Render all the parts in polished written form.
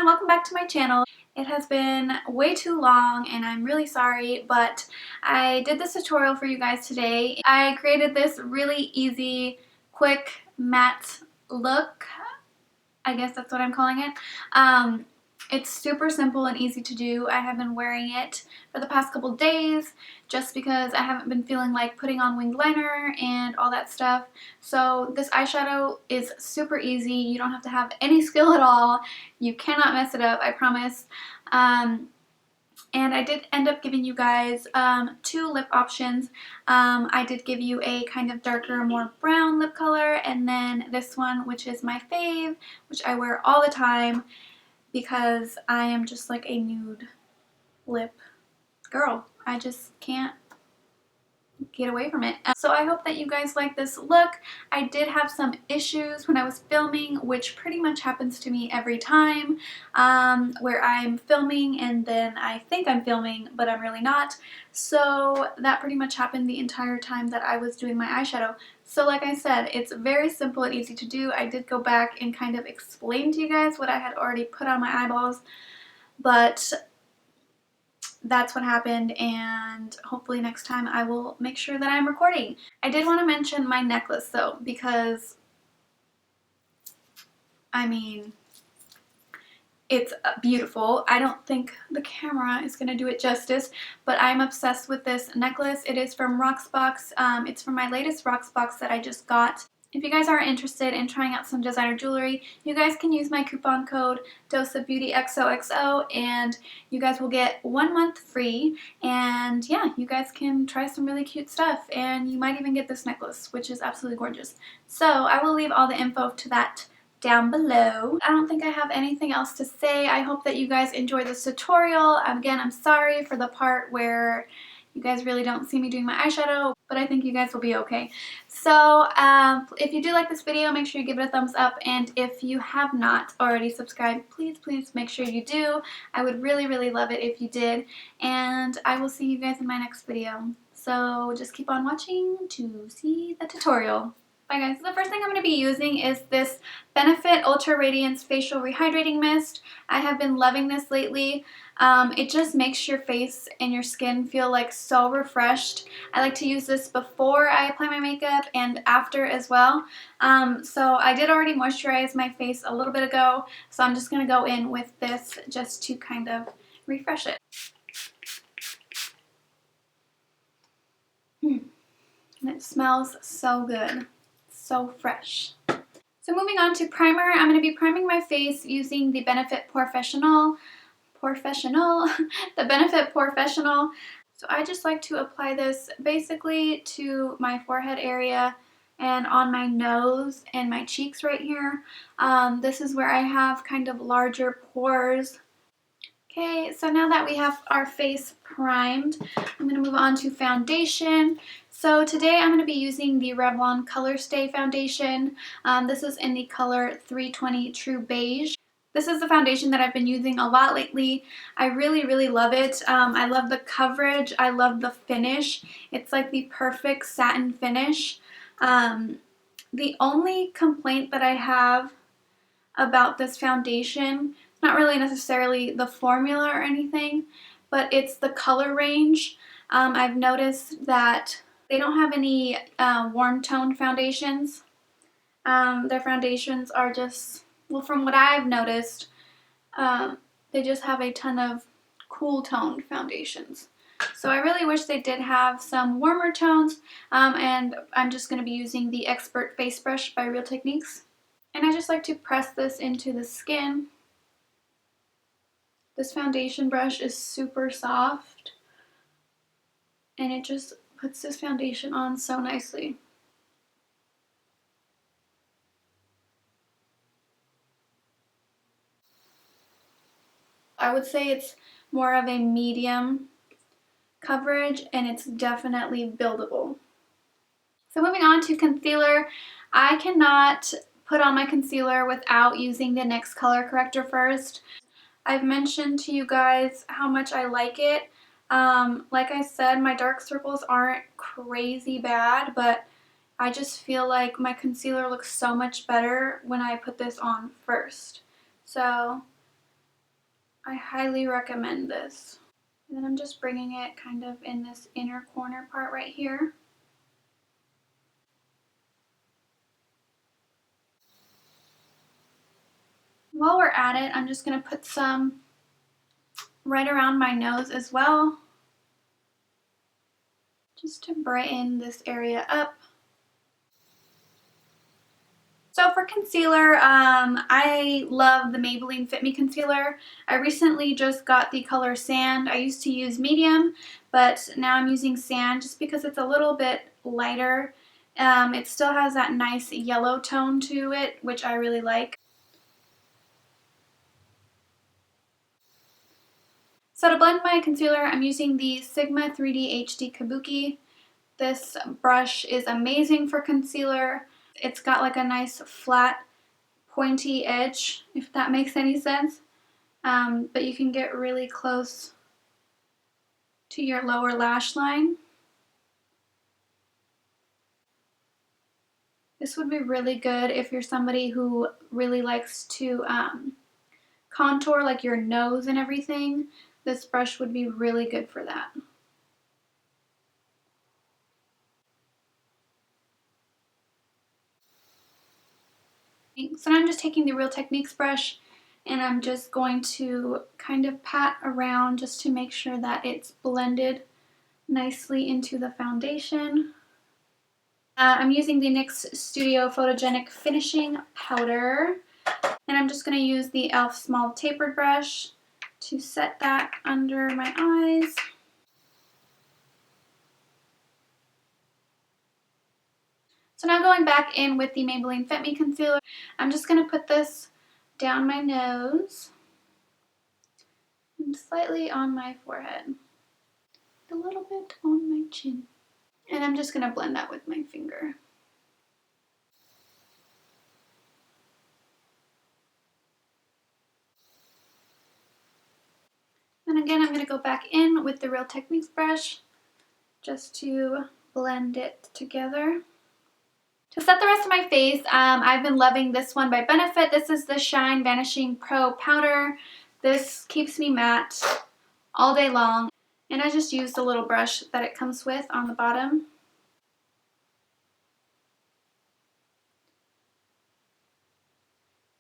everyone, welcome back to my channel. It has been way too long and I'm really sorry, but I did this tutorial for you guys today. I created this really easy, quick matte look. I guess that's what I'm calling it. It's super simple and easy to do. I have been wearing it for the past couple days just because I haven't been feeling like putting on winged liner and all that stuff. So this eyeshadow is super easy. You don't have to have any skill at all. You cannot mess it up, I promise. And I did end up giving you guys two lip options. I did give you a kind of darker, more brown lip color, and then this one, which is my fave, which I wear all the time because I am just like a nude lip girl. I just can't get away from it. So I hope that you guys like this look. I did have some issues when I was filming, which pretty much happens to me every time, where I'm filming and then I think I'm filming but I'm really not. So that pretty much happened the entire time that I was doing my eyeshadow. So like I said, it's very simple and easy to do. I did go back and kind of explain to you guys what I had already put on my eyeballs, but that's what happened, and hopefully next time I will make sure that I'm recording. I did want to mention my necklace though, because I mean, it's beautiful. I don't think the camera is going to do it justice, but I'm obsessed with this necklace. It is from Rocksbox. It's from my latest Rocksbox that I just got. If you guys are interested in trying out some designer jewelry, you guys can use my coupon code DoseOfBeautyXOXO and you guys will get 1 month free. And yeah, you guys can try some really cute stuff and you might even get this necklace, which is absolutely gorgeous. So I will leave all the info to that down below. I don't think I have anything else to say. I hope that you guys enjoy this tutorial. Again, I'm sorry for the part where you guys really don't see me doing my eyeshadow, but I think you guys will be okay. So if you do like this video, make sure you give it a thumbs up, and if you have not already subscribed, please make sure you do. I would really love it if you did, and I will see you guys in my next video. So just keep on watching to see the tutorial. Bye guys. So the first thing I'm going to be using is this Benefit Ultra Radiance Facial Rehydrating Mist. I have been loving this lately. It just makes your face and your skin feel like so refreshed. I like to use this before I apply my makeup and after as well. So I did already moisturize my face a little bit ago, so I'm just going to go in with this just to kind of refresh it. And it smells so good. So fresh. So moving on to primer, I'm going to be priming my face using the Benefit Porefessional, the Benefit Porefessional. So I just like to apply this basically to my forehead area and on my nose and my cheeks right here. This is where I have kind of larger pores. Okay, so now that we have our face primed, I'm going to move on to foundation. So today I'm going to be using the Revlon Colorstay foundation. This is in the color 320 True Beige. This is the foundation that I've been using a lot lately. I really love it. I love the coverage. I love the finish. It's like the perfect satin finish. The only complaint that I have about this foundation, not really necessarily the formula or anything, but it's the color range. I've noticed that they don't have any warm tone foundations. Their foundations are just, well, from what I've noticed, they just have a ton of cool toned foundations. So I really wish they did have some warmer tones, and I'm just going to be using the Expert Face Brush by Real Techniques. And I just like to press this into the skin. This foundation brush is super soft and it just puts this foundation on so nicely. I would say it's more of a medium coverage and it's definitely buildable. So moving on to concealer, I cannot put on my concealer without using the NYX color corrector first. I've mentioned to you guys how much I like it. Like I said, my dark circles aren't crazy bad, but I just feel like my concealer looks so much better when I put this on first. So I highly recommend this. And then I'm just bringing it kind of in this inner corner part right here. While we're at it, I'm just going to put some right around my nose as well, just to brighten this area up. So for concealer, I love the Maybelline Fit Me concealer. I recently just got the color Sand. I used to use medium, but now I'm using Sand just because it's a little bit lighter. It still has that nice yellow tone to it, which I really like. So to blend my concealer, I'm using the Sigma 3D HD Kabuki. This brush is amazing for concealer. It's got like a nice flat pointy edge, if that makes any sense. But you can get really close to your lower lash line. This would be really good if you're somebody who really likes to contour like your nose and everything. This brush would be really good for that. So now I'm just taking the Real Techniques brush and I'm just going to kind of pat around just to make sure that it's blended nicely into the foundation. I'm using the NYX Studio Photogenic Finishing Powder, and I'm just going to use the e.l.f. small tapered brush to set that under my eyes. So now going back in with the Maybelline Fit Me Concealer, I'm just going to put this down my nose and slightly on my forehead, a little bit on my chin. And I'm just going to blend that with my finger. And again, I'm going to go back in with the Real Techniques brush just to blend it together. To set the rest of my face, I've been loving this one by Benefit. This is the Shine Vanishing Pro Powder. This keeps me matte all day long. And I just used the little brush that it comes with on the bottom.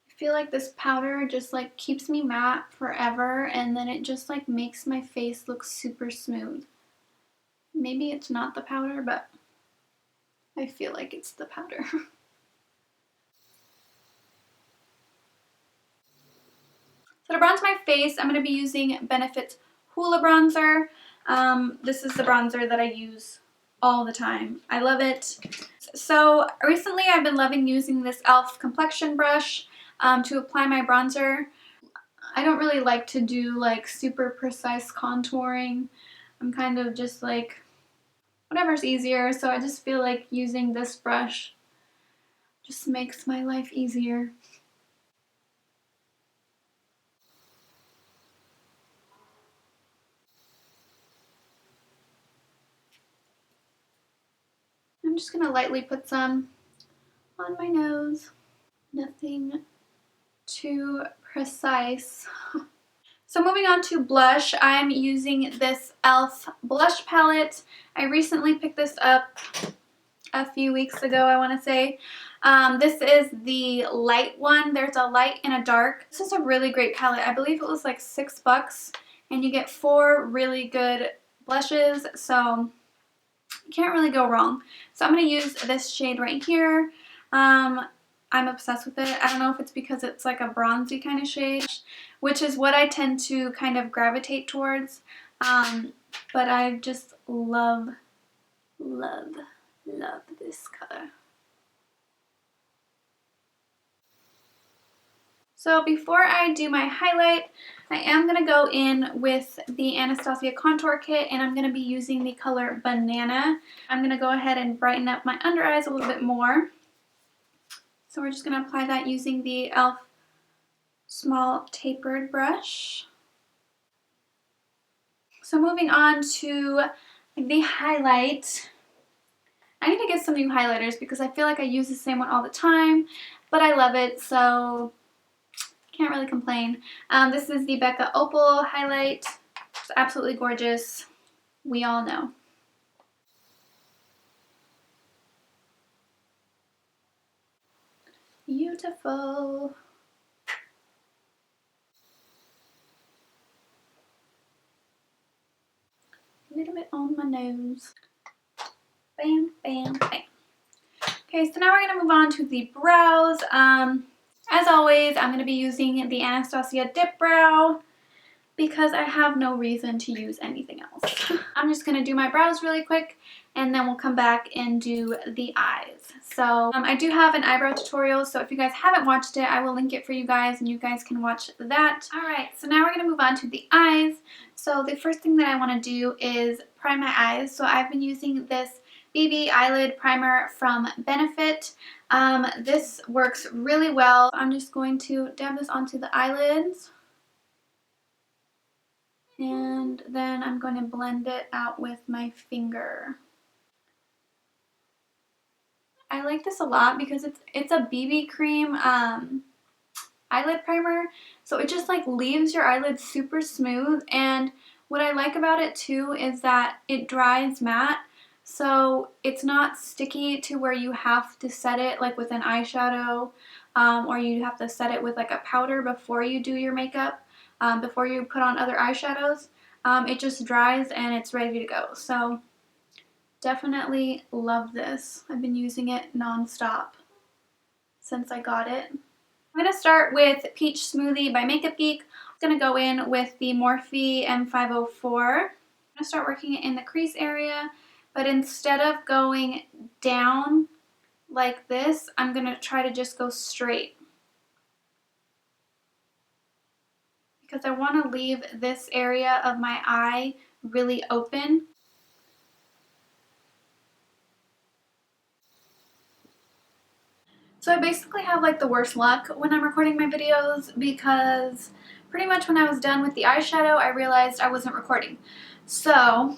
I feel like this powder just like keeps me matte forever, and then it just like makes my face look super smooth. Maybe it's not the powder, but I feel like it's the powder. So to bronze my face, I'm going to be using Benefit's Hoola bronzer. This is the bronzer that I use all the time. I love it. So recently I've been loving using this e.l.f. complexion brush to apply my bronzer. I don't really like to do like super precise contouring. I'm kind of just like whatever's easier, so I just feel like using this brush just makes my life easier. I'm just going to lightly put some on my nose. Nothing too precise. So moving on to blush, I'm using this e.l.f. blush palette. I recently picked this up a few weeks ago, I want to say. This is the light one. There's a light and a dark. This is a really great palette. I believe it was like $6 and you get 4 really good blushes, so you can't really go wrong. So I'm going to use this shade right here. I'm obsessed with it. I don't know if it's because it's like a bronzy kind of shade, which is what I tend to kind of gravitate towards. But I just love this color. So before I do my highlight, I am going to go in with the Anastasia Contour Kit, and I'm going to be using the color Banana. I'm going to go ahead and brighten up my under eyes a little bit more. So we're just going to apply that using the e.l.f. small tapered brush. So moving on to the highlight. I need to get some new highlighters because I feel like I use the same one all the time, but I love it, so Can't really complain. This is the Becca Opal highlight. It's absolutely gorgeous. We all know. Beautiful. A little bit on my nose. Bam, bam, bam. Okay, so now we're going to move on to the brows. As always, I'm going to be using the Anastasia Dipbrow because I have no reason to use anything else. I'm just going to do my brows really quick and then we'll come back and do the eyes. So I do have an eyebrow tutorial, so if you guys haven't watched it, I will link it for you guys and you guys can watch that. Alright, so now we're going to move on to the eyes. So the first thing that I want to do is prime my eyes. So I've been using this BB eyelid primer from Benefit. This works really well. I'm just going to dab this onto the eyelids. And then I'm going to blend it out with my finger. I like this a lot because it's a BB cream eyelid primer, so it just like leaves your eyelids super smooth. And what I like about it too is that it dries matte, so it's not sticky to where you have to set it like with an eyeshadow, or you have to set it with like a powder before you do your makeup, before you put on other eyeshadows. It just dries and it's ready to go. So definitely love this. I've been using it non-stop since I got it. I'm going to start with Peach Smoothie by Makeupgeek. I'm going to go in with the Morphe M504. I'm going to start working it in the crease area, but instead of going down like this, I'm going to try to just go straight, because I want to leave this area of my eye really open. So I basically have like the worst luck when I'm recording my videos, because pretty much when I was done with the eyeshadow, I realized I wasn't recording. So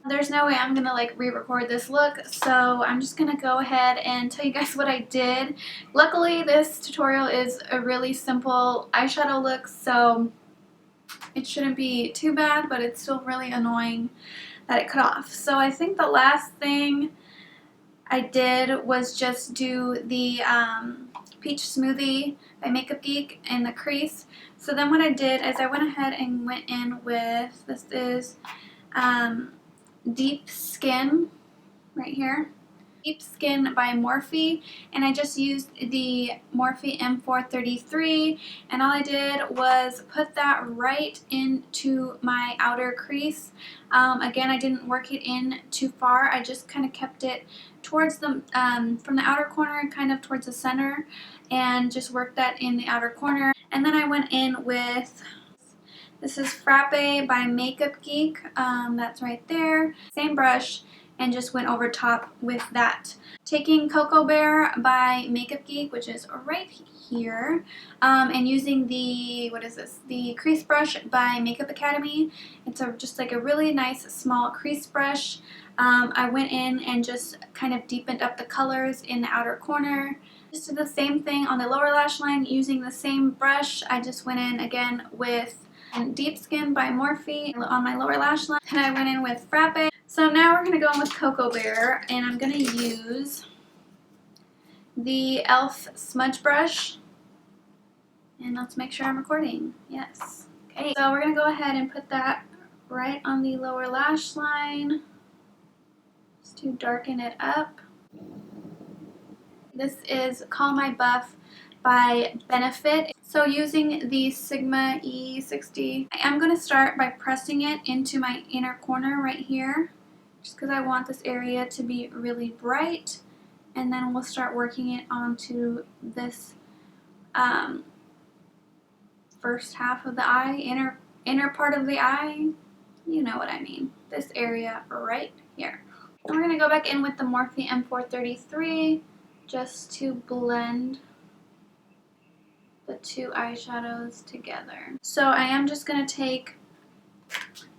there's no way I'm gonna like re-record this look, so I'm just gonna go ahead and tell you guys what I did. Luckily, this tutorial is a really simple eyeshadow look, so it shouldn't be too bad, but it's still really annoying that it cut off. So I think the last thing I did was just do the Peach Smoothie by Makeupgeek in the crease. So then what I did is I went ahead and went in with, this is Deep Skin right here. Deep Skin by Morphe, and I just used the Morphe M433, and all I did was put that right into my outer crease. Again, I didn't work it in too far. I just kind of kept it towards the from the outer corner kind of towards the center, and just worked that in the outer corner. And then I went in with, this is Frappe by Makeupgeek, that's right there, same brush, and just went over top with that. Taking Cocoa Bear by Makeupgeek, which is right here, and using the, what is this, the crease brush by Makeup Academy. It's just like a really nice small crease brush. I went in and just kind of deepened up the colors in the outer corner. Just did the same thing on the lower lash line using the same brush. I just went in again with Deep Skin by Morphe on my lower lash line, and I went in with Frappe. So now we're going to go in with Cocoa Bear, and I'm going to use the e.l.f. smudge brush. And let's make sure I'm recording. Yes. Okay, so we're going to go ahead and put that right on the lower lash line just to darken it up. This is Call My Buff by Benefit. So using the Sigma E60, I am going to start by pressing it into my inner corner right here, just because I want this area to be really bright, and then we'll start working it onto this first half of the eye, inner part of the eye, you know what I mean, this area right here. And we're going to go back in with the Morphe M433 just to blend the two eyeshadows together. So I am just going to take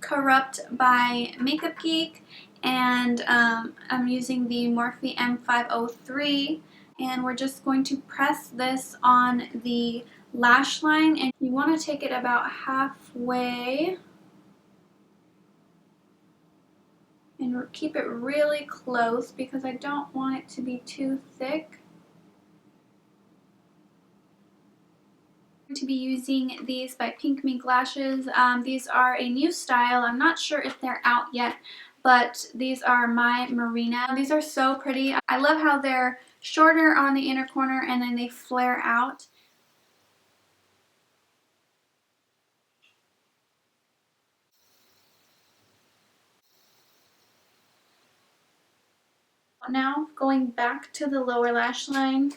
Corrupt by Makeupgeek, and I'm using the Morphe M503, and we're just going to press this on the lash line, and you want to take it about halfway and keep it really close because I don't want it to be too thick. I'm going to be using these by Pink Mink Lashes. These are a new style. I'm not sure if they're out yet, but these are my Marina. These are so pretty. I love how they're shorter on the inner corner and then they flare out. Now going back to the lower lash line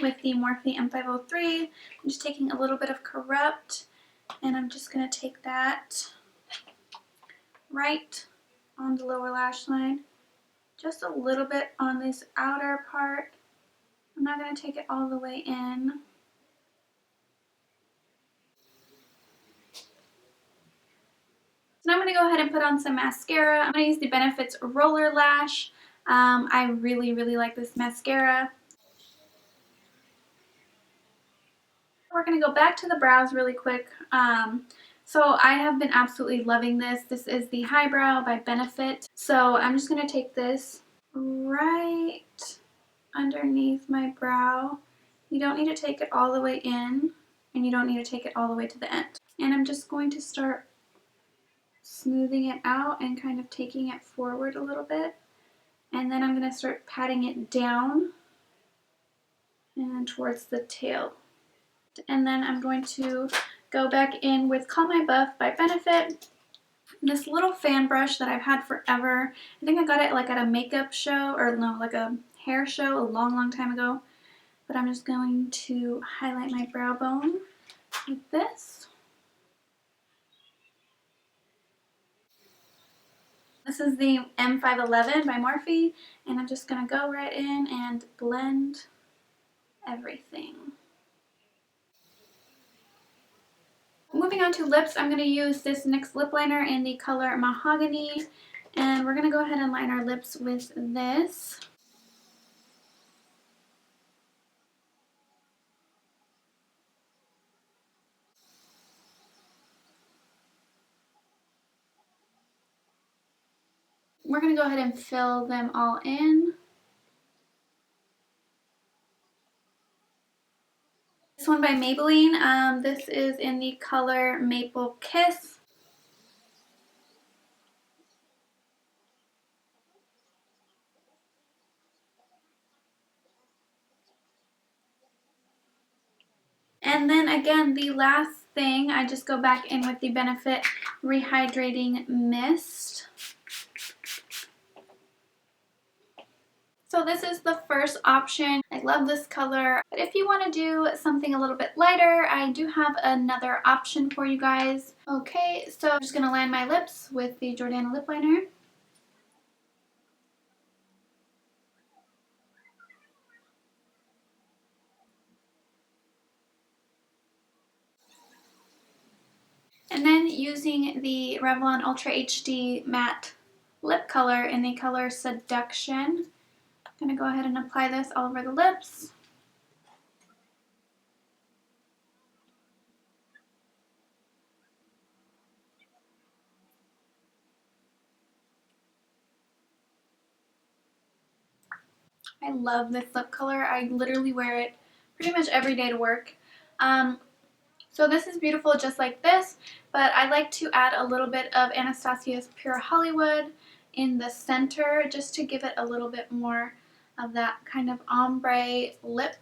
with the Morphe M503, I'm just taking a little bit of Corrupt, and I'm just going to take that right on the lower lash line, just a little bit on this outer part. I'm not going to take it all the way in. So now I'm going to go ahead and put on some mascara. I'm going to use the Benefits Roller Lash. I really like this mascara. We're going to go back to the brows really quick. So I have been absolutely loving this. This is the Highbrow by Benefit. So I'm just going to take this right underneath my brow. You don't need to take it all the way in, and you don't need to take it all the way to the end. And I'm just going to start smoothing it out and kind of taking it forward a little bit. And then I'm going to start patting it down and towards the tail. And then I'm going to go back in with Call My Buff by Benefit. This little fan brush that I've had forever. I think I got it like at a makeup show, or no, like a hair show a long time ago. But I'm just going to highlight my brow bone with this. This is the M511 by Morphe, and I'm just going to go right in and blend everything. Moving on to lips, I'm going to use this NYX lip liner in the color Mahogany, and we're going to go ahead and line our lips with this. We're going to go ahead and fill them all in. This one by Maybelline, this is in the color Maple Kiss. And then again, the last thing, I just go back in with the Benefit Rehydrating Mist. So this is the first option. I love this color. But if you want to do something a little bit lighter, I do have another option for you guys. Okay, so I'm just going to line my lips with the Jordana lip liner. And then using the Revlon Ultra HD Matte Lip Color in the color Seduction, I'm going to go ahead and apply this all over the lips. I love this lip color. I literally wear it pretty much every day to work. So this is beautiful just like this, but I like to add a little bit of Anastasia's Pure Hollywood in the center just to give it a little bit more of that kind of ombre lip.